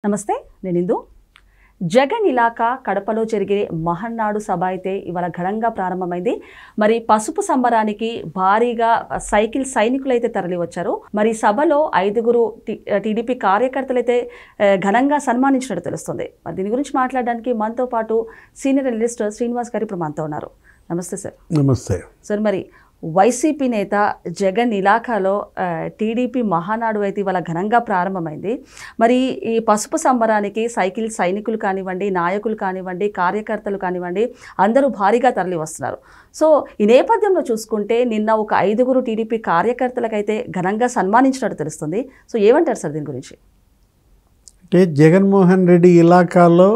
నమస్తే నేను ఇందు జగన్ ఇలాకా కడపలో జరిగే మహన్నాడు సభ అయితే ఇవాళ ఘనంగా ప్రారంభమైంది. మరి పసుపు సంబరానికి భారీగా సైకిల్ సైనికులు అయితే తరలి వచ్చారు. మరి సభలో 5 టీడీపీ కార్యకర్తలు అయితే ఘనంగా సన్మానించినట్టు తెలుస్తుంది. మరి దీని గురించి మాట్లాడడానికి మనతో పాటు సీనియర్ అనలిస్ట్ శ్రీనివాస్ గారు ఇప్పుడు మనతో ఉన్నారు. నమస్తే సార్. నమస్తే సార్. మరి వైసీపీ నేత జగన్ ఇలాకాలో టీడీపీ మహానాడు అయితే ఇవాళ ఘనంగా ప్రారంభమైంది. మరి ఈ పసుపు సంబరానికి సైకిల్ సైనికులు కానివ్వండి, నాయకులు కానివ్వండి, కార్యకర్తలు కానివ్వండి, అందరూ భారీగా తరలి వస్తున్నారు. సో ఈ నేపథ్యంలో చూసుకుంటే నిన్న ఒక 5 టీడీపీ కార్యకర్తలకైతే ఘనంగా సన్మానించినట్టు తెలుస్తుంది. సో ఏమంటారు సార్ దీని గురించి? అంటే జగన్మోహన్ రెడ్డి ఇలాకాలో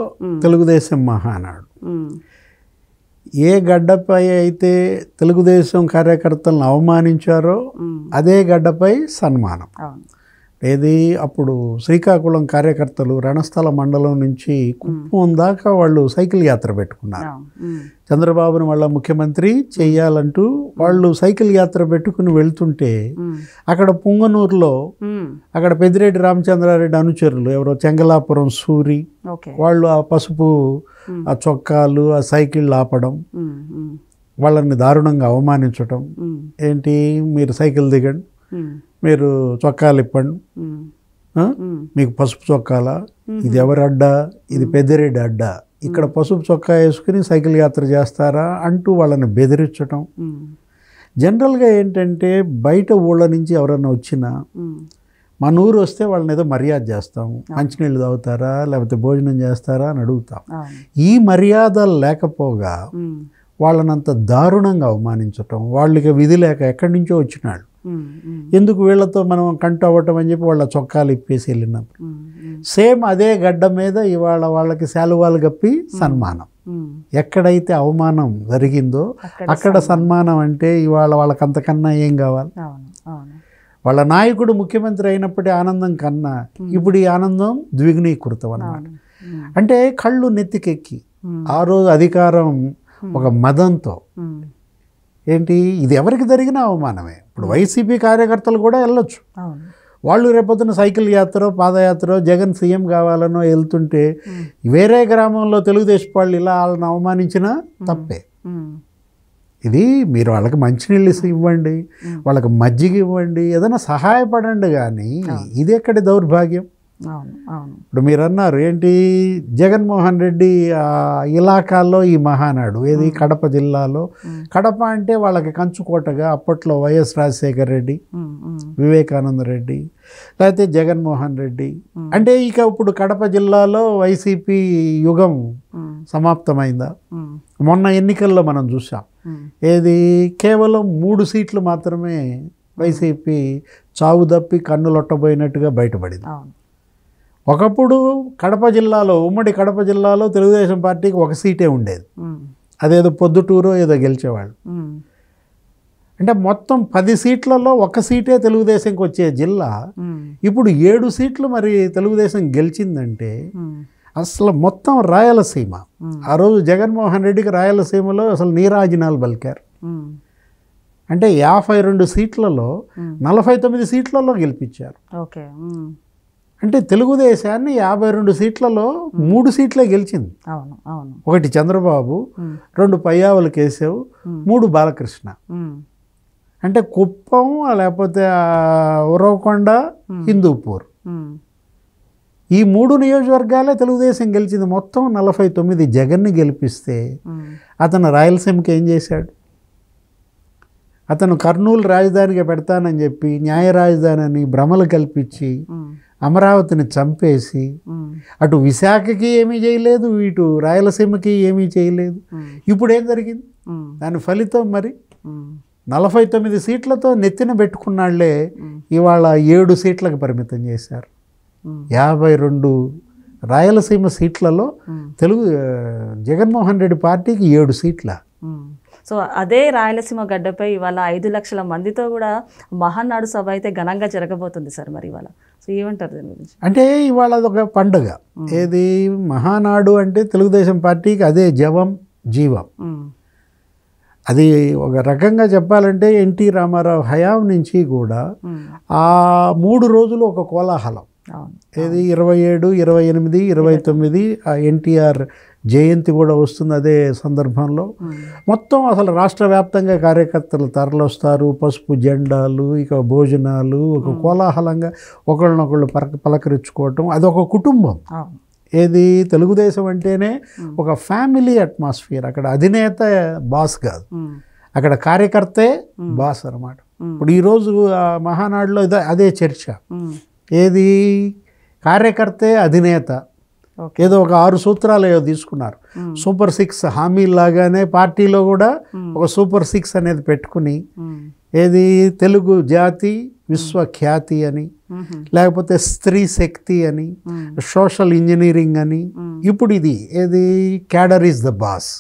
తెలుగుదేశం మహానాడు ఏ గడ్డపై అయితే తెలుగుదేశం కార్యకర్తలను అవమానించారో అదే గడ్డపై సన్మానం. ఏది అప్పుడు శ్రీకాకుళం కార్యకర్తలు రణస్థల మండలం నుంచి కుప్పం దాకా వాళ్ళు సైకిల్ యాత్ర పెట్టుకున్నారు. చంద్రబాబును వాళ్ళ ముఖ్యమంత్రి చెయ్యాలంటూ వాళ్ళు సైకిల్ యాత్ర పెట్టుకుని వెళ్తుంటే అక్కడ పుంగనూరులో అక్కడ పెద్దిరెడ్డి రామచంద్రారెడ్డి అనుచరులు ఎవరో చెంగలాపురం సూరి వాళ్ళు ఆ పసుపు ఆ చొక్కాలు ఆ సైకిళ్ళు ఆపడం, వాళ్ళని దారుణంగా అవమానించటం. ఏంటి మీరు సైకిల్ దిగండి, మీరు చొక్కాలు ఇప్పండి, మీకు పసుపు చొక్కాలా, ఇది ఎవరి అడ్డా, ఇది పెద్దిరెడ్డి అడ్డా, ఇక్కడ పసుపు చొక్కా వేసుకుని సైకిల్ యాత్ర చేస్తారా అంటూ వాళ్ళని బెదిరించటం. జనరల్గా ఏంటంటే బయట ఊళ్ళ నుంచి ఎవరన్నా వచ్చినా మన ఊరు వస్తే వాళ్ళని ఏదో మర్యాద చేస్తాము, మంచినీళ్ళు తాగుతారా లేకపోతే భోజనం చేస్తారా అని అడుగుతాం. ఈ మర్యాద లేకపోగా వాళ్ళనంత దారుణంగా అవమానించటం, వాళ్ళకి విధి లేక ఎక్కడి నుంచో వచ్చినాడు, ఎందుకు వీళ్ళతో మనం కంటు అవ్వటం అని చెప్పి వాళ్ళ చొక్కాలు ఇప్పేసి వెళ్ళినప్పుడు సేమ్ అదే గడ్డ మీద ఇవాళ వాళ్ళకి శాలువాలు కప్పి సన్మానం. ఎక్కడైతే అవమానం జరిగిందో అక్కడ సన్మానం. అంటే ఇవాళ వాళ్ళకి అంతకన్నా ఏం కావాలి? వాళ్ళ నాయకుడు ముఖ్యమంత్రి అయినప్పటి ఆనందం కన్నా ఇప్పుడు ఈ ఆనందం ద్విగుణీకృతం అన్నమాట. అంటే కళ్ళు నెత్తికెక్కి ఆ రోజు అధికారం ఒక మదంతో ఏంటి ఇది ఎవరికి జరిగిన అవమానమే. ఇప్పుడు వైసీపీ కార్యకర్తలు కూడా వెళ్ళొచ్చు, వాళ్ళు రేపొద్దున సైకిల్ యాత్ర పాదయాత్ర జగన్ సీఎం కావాలనో వెళ్తుంటే వేరే గ్రామంలో తెలుగుదేశం వాళ్ళు ఇలా వాళ్ళని అవమానించినా తప్పే. ఇది మీరు వాళ్ళకి మంచినీళ్ళు ఇవ్వండి, వాళ్ళకి మజ్జిగ ఇవ్వండి, ఏదైనా సహాయపడండి, కానీ ఇది ఎక్కడి దౌర్భాగ్యం. ఇప్పుడు మీరు అన్నారు ఏంటి జగన్మోహన్ రెడ్డి ఇలాకాల్లో ఈ మహానాడు ఏది కడప జిల్లాలో. కడప అంటే వాళ్ళకి కంచుకోటగా అప్పట్లో వైఎస్ రాజశేఖర్ రెడ్డి, వివేకానంద రెడ్డి, లేకపోతే జగన్మోహన్ రెడ్డి. అంటే ఇక ఇప్పుడు కడప జిల్లాలో వైసీపీ యుగం సమాప్తమైందా? మొన్న ఎన్నికల్లో మనం చూసాం ఏది కేవలం 3 సీట్లు మాత్రమే వైసీపీ చావు తప్పి కన్నులొట్టబోయినట్టుగా బయటపడింది. ఒకప్పుడు కడప జిల్లాలో ఉమ్మడి కడప జిల్లాలో తెలుగుదేశం పార్టీకి 1 సీటే ఉండేది, అదేదో పొద్దుటూరో ఏదో గెలిచేవాళ్ళు. అంటే మొత్తం 10 సీట్లలో 1 సీటే తెలుగుదేశంకి వచ్చే జిల్లా ఇప్పుడు 7 సీట్లు మరి తెలుగుదేశం గెలిచిందంటే అసలు మొత్తం రాయలసీమ. ఆ రోజు జగన్మోహన్ రెడ్డికి రాయలసీమలో అసలు నీరాజనాలు పలికారు. అంటే 52 సీట్లలో 49 సీట్లలో గెలిపించారు. అంటే తెలుగుదేశాన్ని 52 సీట్లలో 3 సీట్లే గెలిచింది. ఒకటి చంద్రబాబు, 2 పయ్యావుల కేశవ్, 3 బాలకృష్ణ. అంటే కుప్పం లేకపోతే ఉరవకొండ, హిందూపూర్, ఈ 3 నియోజకవర్గాలే తెలుగుదేశం గెలిచింది. మొత్తం 49 జగన్ని గెలిపిస్తే అతను రాయలసీమకి ఏం చేశాడు? అతను కర్నూలు రాజధానిగా పెడతానని చెప్పి న్యాయ రాజధాని అని భ్రమలు కల్పించి అమరావతిని చంపేసి అటు విశాఖకి ఏమీ చేయలేదు, ఇటు రాయలసీమకి ఏమీ చేయలేదు. ఇప్పుడు ఏం జరిగింది? దాని ఫలితం మరి 49 సీట్లతో నెత్తిన పెట్టుకున్నాళ్లే ఇవాళ 7 సీట్లకు పరిమితం చేశారు. 52 రాయలసీమ సీట్లలో జగన్మోహన్ రెడ్డి పార్టీకి 7 సీట్ల. సో అదే రాయలసీమ గడ్డపై ఇవాళ 5 లక్షల మందితో కూడా మహానాడు సభ అయితే ఘనంగా జరగబోతుంది సార్. మరి ఇవాళ సో ఏమంటారు దీని గురించి? అంటే ఇవాళ అదొక పండుగ. ఏది మహానాడు అంటే తెలుగుదేశం పార్టీకి అదే జవం జీవం. అది ఒక రకంగా చెప్పాలంటే ఎన్టీ రామారావు హయాం నుంచి కూడా ఆ 3 రోజులు ఒక కోలాహలం. అవును. ఏది 27, 28, 29 ఆ ఎన్టీఆర్ జయంతి కూడా వస్తుంది అదే సందర్భంలో. మొత్తం అసలు రాష్ట్ర వ్యాప్తంగా కార్యకర్తలు తరలొస్తారు, పసుపు జెండాలు, ఇక భోజనాలు, ఒక కోలాహలంగా ఒకళ్ళనొకళ్ళు పలకరించుకోవటం, అదొక కుటుంబం. అవును. ఏది తెలుగుదేశం అంటేనే ఒక ఫ్యామిలీ అట్మాస్ఫియర్. అక్కడ అధినేత బాస్ కాదు, అక్కడ కార్యకర్తే బాస్ అన్నమాట. ఇప్పుడు ఈరోజు ఆ మహానాడులో అదే చర్చ. ఏది కార్యకర్తే అధినేత. ఏదో ఒక 6 సూత్రాలు ఏదో తీసుకున్నారు. సూపర్ 6 హామీలాగానే పార్టీలో కూడా ఒక సూపర్ 6 అనేది పెట్టుకుని, ఏది తెలుగు జాతి విశ్వఖ్యాతి అని, లేకపోతే స్త్రీ శక్తి అని, సోషల్ ఇంజనీరింగ్ అని. ఇప్పుడు ఇది ఏది క్యాడర్ ఈజ్ ద బాస్.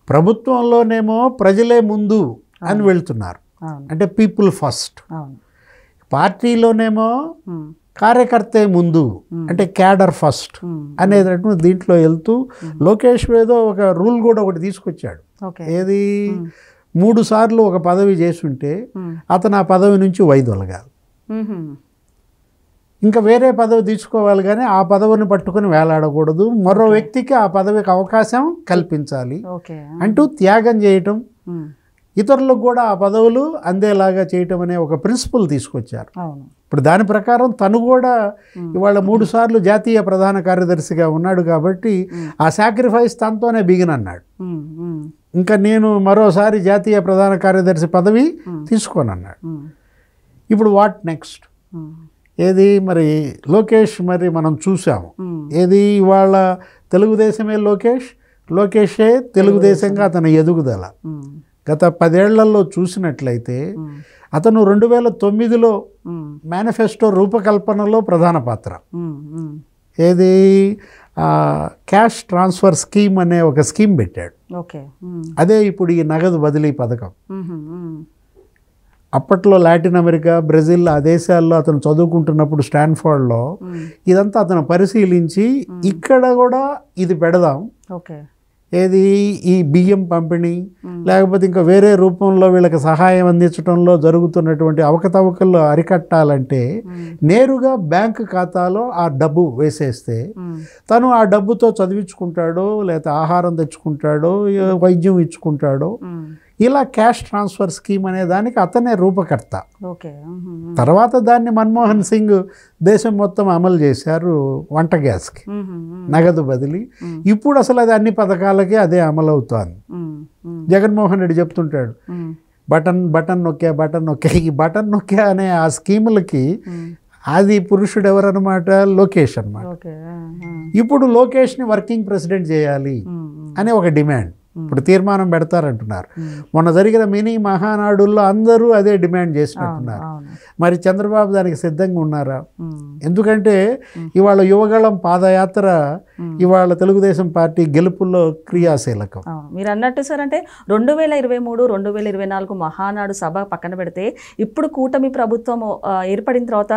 ప్రభుత్వంలోనేమో ప్రజలే ముందు అని వెళ్తున్నారు, అంటే పీపుల్ ఫస్ట్. పార్టీలోనేమో కార్యకర్తే ముందు, అంటే క్యాడర్ ఫస్ట్ అనేటటువంటి దీంట్లో వెళ్తూ లోకేష్ ఏదో ఒక రూల్ కూడా ఒకటి తీసుకొచ్చాడు. ఏది 3 సార్లు ఒక పదవి చేసుంటే అతను ఆ పదవి నుంచి వైదొలగాలి, ఇంకా వేరే పదవి తీసుకోవాలి, కానీ ఆ పదవిని పట్టుకుని వేలాడకూడదు, మరో వ్యక్తికి ఆ పదవికి అవకాశం కల్పించాలి అంటూ త్యాగం చేయటం, ఇతరులకు కూడా ఆ పదవులు అందేలాగా చేయటం అనే ఒక ప్రిన్సిపల్ తీసుకొచ్చారు. ఇప్పుడు దాని ప్రకారం తను కూడా ఇవాళ 3 సార్లు జాతీయ ప్రధాన కార్యదర్శిగా ఉన్నాడు కాబట్టి ఆ సాక్రిఫైస్ తనతోనే బిగిన్ అన్నాడు. ఇంకా నేను మరోసారి జాతీయ ప్రధాన కార్యదర్శి పదవి తీసుకోనన్నాడు. ఇప్పుడు వాట్ నెక్స్ట్? ఏది మరి లోకేష్ మరి మనం చూసాము, ఏది ఇవాళ తెలుగుదేశమే లోకేషే తెలుగుదేశంగా అతని ఎదుగుదల. గత 10 ఏళ్లలో చూసినట్లయితే అతను 2009లో మేనిఫెస్టో రూపకల్పనలో ప్రధాన పాత్ర. ఏది క్యాష్ ట్రాన్స్ఫర్ స్కీమ్ అనే ఒక స్కీమ్ పెట్టాడు. అదే ఇప్పుడు ఈ నగదు బదిలీ పథకం. అప్పట్లో లాటిన్ అమెరికా, బ్రెజిల్ ఆ దేశాల్లో అతను చదువుకుంటున్నప్పుడు స్టాన్ఫోర్డ్లో ఇదంతా అతను పరిశీలించి ఇక్కడ కూడా ఇది పెడదాం, ఏది ఈ బియ్యం పంపిణీ లేకపోతే ఇంకా వేరే రూపంలో వీళ్ళకి సహాయం అందించడంలో జరుగుతున్నటువంటి అవకతవకలు అరికట్టాలంటే నేరుగా బ్యాంకు ఖాతాలో ఆ డబ్బు వేసేస్తే తను ఆ డబ్బుతో చదివించుకుంటాడో లేకపోతే ఆహారం తెచ్చుకుంటాడో వైద్యం ఇచ్చుకుంటాడో, ఇలా క్యాష్ ట్రాన్స్ఫర్ స్కీమ్ అనే దానికి అతనే రూపకర్త. తర్వాత దాన్ని మన్మోహన్ సింగ్ దేశం మొత్తం అమలు చేశారు వంట గ్యాస్కి నగదు బదిలీ. ఇప్పుడు అసలు అది అన్ని పథకాలకి అదే అమలు అవుతోంది. జగన్మోహన్ రెడ్డి చెప్తుంటాడు బటన్ నొక్కా. ఈ బటన్ నొక్కా అనే ఆ స్కీములకి ఆది పురుషుడు ఎవరన్నమాట? లోకేష్ అన్నమాట. ఇప్పుడు లోకేష్ని వర్కింగ్ ప్రెసిడెంట్ చేయాలి అనే ఒక డిమాండ్ ఇప్పుడు తీర్మానం పెడతారంటున్నారు. మొన్న జరిగిన మినీ మహానాడుల్లో అందరూ అదే డిమాండ్ చేసినట్టున్నారు. మరి చంద్రబాబు దానికి సిద్ధంగా ఉన్నారా? ఎందుకంటే ఇవాళ యువగళం పాదయాత్ర ఇవాళ తెలుగుదేశం పార్టీ గెలుపుల్లో క్రియాశీలకం. మీరు అన్నట్టు సార్, అంటే 2023, 2024 మహానాడు సభ పక్కన పెడితే ఇప్పుడు కూటమి ప్రభుత్వం ఏర్పడిన తర్వాత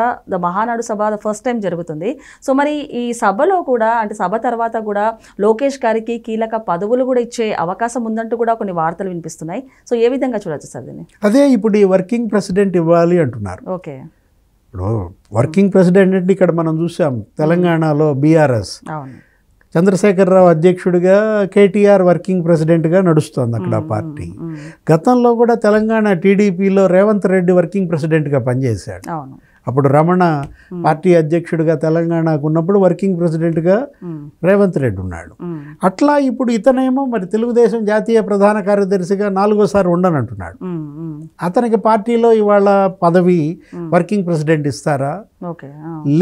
మహానాడు సభ ఫస్ట్ టైం జరుగుతుంది. సో మరి ఈ సభలో కూడా, అంటే సభ తర్వాత కూడా లోకేష్ గారికి కీలక పదవులు కూడా ఇచ్చే అవకాశం ఉందంటూ కూడా కొన్ని వార్తలు వినిపిస్తున్నాయి. సో ఏ విధంగా చూడొచ్చు సార్ దీన్ని? అదే ఇప్పుడు ఈ వర్కింగ్ ప్రెసిడెంట్ ఇవ్వాలి అంటున్నారు. ఓకే, ఇప్పుడు వర్కింగ్ ప్రెసిడెంట్ అంటే ఇక్కడ మనం చూసాం తెలంగాణలో బీఆర్ఎస్ చంద్రశేఖరరావు అధ్యక్షుడిగా, కేటీఆర్ వర్కింగ్ ప్రెసిడెంట్గా నడుస్తోంది అక్కడ ఆ పార్టీ. గతంలో కూడా తెలంగాణ టీడీపీలో రేవంత్ రెడ్డి వర్కింగ్ ప్రెసిడెంట్గా పనిచేశాడు. అప్పుడు రమణ పార్టీ అధ్యక్షుడిగా తెలంగాణకు ఉన్నప్పుడు వర్కింగ్ ప్రెసిడెంట్గా రేవంత్ రెడ్డి ఉన్నాడు. అట్లా ఇప్పుడు ఇతనేమో మరి తెలుగుదేశం జాతీయ ప్రధాన కార్యదర్శిగా 4వ సారి ఉండనంటున్నాడు. అతనికి పార్టీలో ఇవాళ పదవి వర్కింగ్ ప్రెసిడెంట్ ఇస్తారా?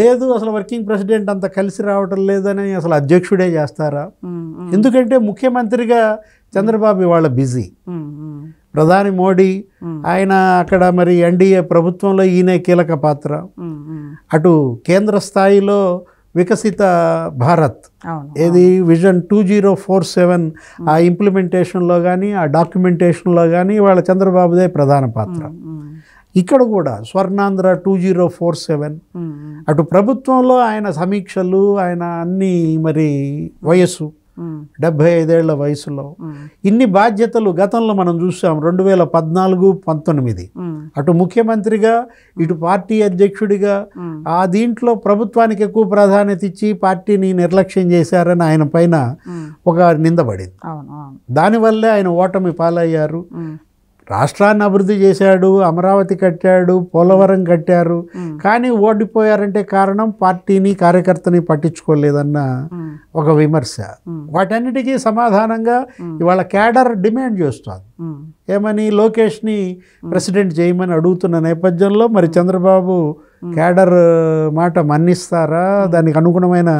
లేదు, అసలు వర్కింగ్ ప్రెసిడెంట్ అంత కలిసి రావటం లేదని అసలు అధ్యక్షుడే చేస్తారా? ఎందుకంటే ముఖ్యమంత్రిగా చంద్రబాబు ఇవాళ బిజీ, ప్రధాని మోడీ ఆయన అక్కడ మరి ఎన్డీఏ ప్రభుత్వంలో ఈయనే కీలక పాత్ర. అటు కేంద్ర స్థాయిలో వికసిత భారత్ ఏది విజన్ 2047 ఆ ఇంప్లిమెంటేషన్లో కానీ ఆ డాక్యుమెంటేషన్లో కానీ వాళ్ళ చంద్రబాబుదే ప్రధాన పాత్ర. ఇక్కడ కూడా స్వర్ణాంధ్ర 2047 అటు ప్రభుత్వంలో ఆయన సమీక్షలు, ఆయన అన్ని మరి వయస్సు 75 ఏళ్ల వయసులో ఇన్ని బాధ్యతలు గతంలో మనం చూసాం. 2014-19 అటు ముఖ్యమంత్రిగా ఇటు పార్టీ అధ్యక్షుడిగా ఆ దీంట్లో ప్రభుత్వానికి ఎక్కువ ప్రాధాన్యత ఇచ్చి పార్టీని నిర్లక్ష్యం చేశారని ఆయన పైన ఒక నిందపడింది. దానివల్లే ఆయన ఓటమి పాలయ్యారు. రాష్ట్రాన్ని అభివృద్ధి చేశాడు, అమరావతి కట్టాడు, పోలవరం కట్టారు, కానీ ఓడిపోయారంటే కారణం పార్టీని కార్యకర్తని పట్టించుకోలేదన్న ఒక విమర్శ. వాటన్నిటికీ సమాధానంగా ఇవాళ క్యాడర్ డిమాండ్ చేస్తుంది. ఏమని? లోకేష్ని ప్రెసిడెంట్ చేయమని అడుగుతున్న నేపథ్యంలో మరి చంద్రబాబు క్యాడర్ మాట మన్నిస్తారా, దానికి అనుగుణమైన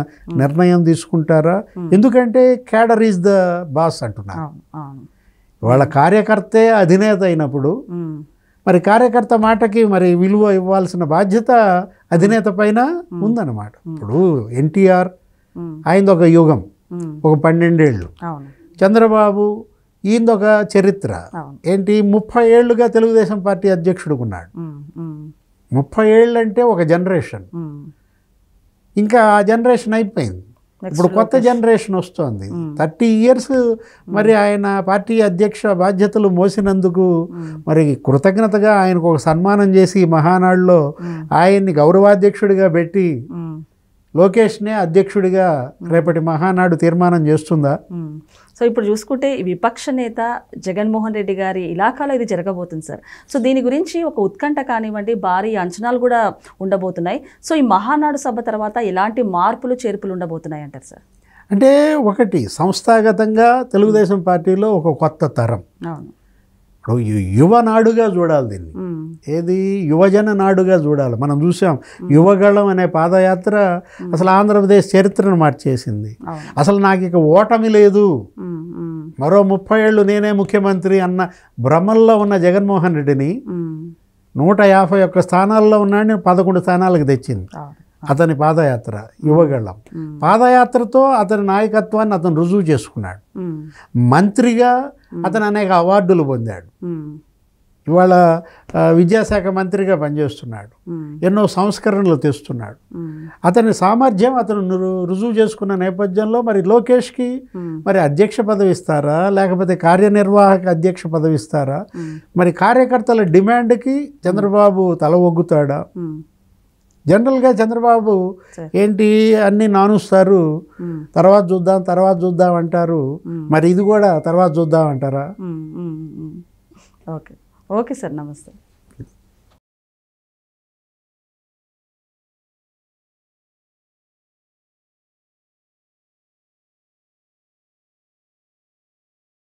నిర్ణయం తీసుకుంటారా? ఎందుకంటే క్యాడర్ ఈజ్ ద బాస్ అంటున్నారు. వాళ్ళ కార్యకర్తే అధినేత అయినప్పుడు మరి కార్యకర్త మాటకి మరి విలువ ఇవ్వాల్సిన బాధ్యత అధినేత పైన ఉందన్నమాట. ఇప్పుడు ఎన్టీఆర్ ఆయనదొక యుగం, ఒక 12 ఏళ్ళు. చంద్రబాబు ఈయనదొక చరిత్ర ఏంటి, 30 ఏళ్ళుగా తెలుగుదేశం పార్టీ అధ్యక్షుడు ఉన్నాడు. 30 ఏళ్ళు అంటే ఒక జనరేషన్. ఇంకా ఆ జనరేషన్ అయిపోయింది. ఇప్పుడు కొత్త జనరేషన్ వస్తుంది. 30 ఇయర్స్ మరి ఆయన పార్టీ అధ్యక్ష బాధ్యతలు మోసినందుకు మరి కృతజ్ఞతగా ఆయనకు ఒక సన్మానం చేసి మహానాడులో ఆయన్ని గౌరవాధ్యక్షుడిగా పెట్టి లోకేష్నే అధ్యక్షుడిగా రేపటి మహానాడు తీర్మానం చేస్తుందా? సో ఇప్పుడు చూసుకుంటే విపక్ష నేత జగన్మోహన్ రెడ్డి గారి ఇలాకాలో ఇది జరగబోతుంది సార్. సో దీని గురించి ఒక ఉత్కంఠ కానివ్వండి, భారీ అంచనాలు కూడా ఉండబోతున్నాయి. సో ఈ మహానాడు సభ తర్వాత ఎలాంటి మార్పులు చేర్పులు ఉండబోతున్నాయి అంటారు సార్? అంటే ఒకటి, సంస్థాగతంగా తెలుగుదేశం పార్టీలో ఒక కొత్త తరం. ఇప్పుడు యువనాడుగా చూడాలి దీన్ని. ఏది? యువజన నాడుగా చూడాలి. మనం చూసాం యువగళం అనే పాదయాత్ర అసలు ఆంధ్రప్రదేశ్ చరిత్రను మార్చేసింది. అసలు నాకు ఇక ఓటమి లేదు, మరో 30 ఏళ్ళు నేనే ముఖ్యమంత్రి అన్న భ్రమల్లో ఉన్న జగన్మోహన్ రెడ్డిని 151 స్థానాల్లో ఉన్నాడని 11 స్థానాలకు తెచ్చింది అతని పాదయాత్ర, యువగళం. పాదయాత్రతో అతని నాయకత్వాన్ని అతను రుజువు చేసుకున్నాడు. మంత్రిగా అతను అనేక అవార్డులు పొందాడు. ఇవాళ విద్యాశాఖ మంత్రిగా పనిచేస్తున్నాడు. ఎన్నో సంస్కరణలు తెస్తున్నాడు. అతని సామర్థ్యం అతను రుజువు చేసుకున్న నేపథ్యంలో మరి లోకేష్కి మరి అధ్యక్ష పదవి ఇస్తారా, లేకపోతే కార్యనిర్వాహక అధ్యక్ష పదవి ఇస్తారా? మరి కార్యకర్తల డిమాండ్కి చంద్రబాబు తల ఒగ్గుతాడా? జనరల్గా చంద్రబాబు ఏంటి అన్నీ నానుస్తారు, తర్వాత చూద్దాం అంటారు. మరి ఇది కూడా తర్వాత చూద్దాం అంటారా? ఓకే సార్, నమస్తే.